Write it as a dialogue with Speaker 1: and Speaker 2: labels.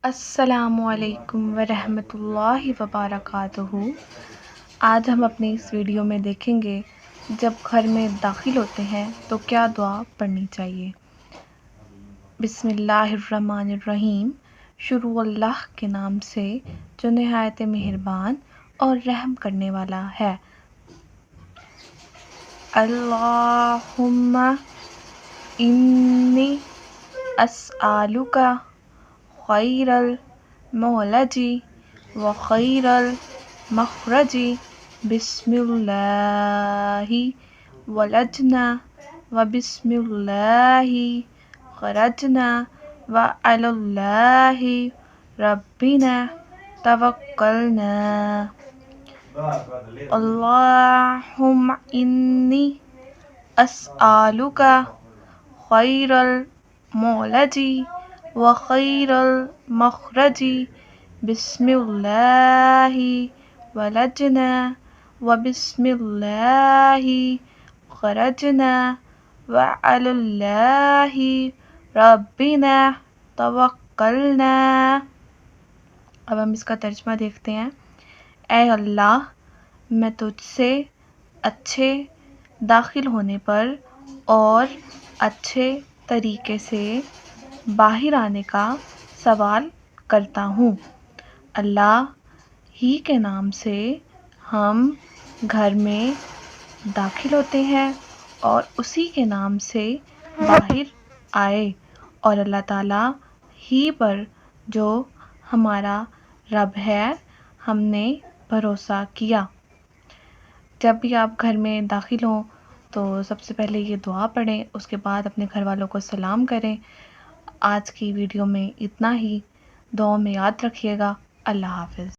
Speaker 1: السلام علیکم ورحمۃ اللہ وبرکاتہ۔ آج ہم اپنی اس ویڈیو میں دیکھیں گے جب گھر میں داخل ہوتے ہیں تو کیا دعا پڑھنی چاہیے۔ بسم اللہ الرحمن الرحیم۔ شروع اللہ کے نام سے جو نہایت مہربان اور رحم کرنے والا ہے۔ اللہم انی اسألک خیر المولج و خیر المخرج بسم اللہ ولجنا و بسم اللہ خرجنا و علی اللہ ربنا توکلنا۔ اللہم انی اسألک خیر المولج و خیر المخرج بسم اللہ ولجنا و بسم اللہ خرجنا و علی اللہ ربنا توکلنا۔ اب ہم اس کا ترجمہ دیکھتے ہیں۔ اے اللہ، میں تجھ سے اچھے داخل ہونے پر اور اچھے طریقے سے باہر آنے کا سوال کرتا ہوں۔ اللہ ہی کے نام سے ہم گھر میں داخل ہوتے ہیں اور اسی کے نام سے باہر آئے، اور اللہ تعالیٰ ہی پر جو ہمارا رب ہے ہم نے بھروسہ کیا۔ جب بھی آپ گھر میں داخل ہوں تو سب سے پہلے یہ دعا پڑھیں، اس کے بعد اپنے گھر والوں کو سلام کریں۔ آج کی ویڈیو میں اتنا ہی، دعا میں یاد رکھیے گا۔ اللہ حافظ۔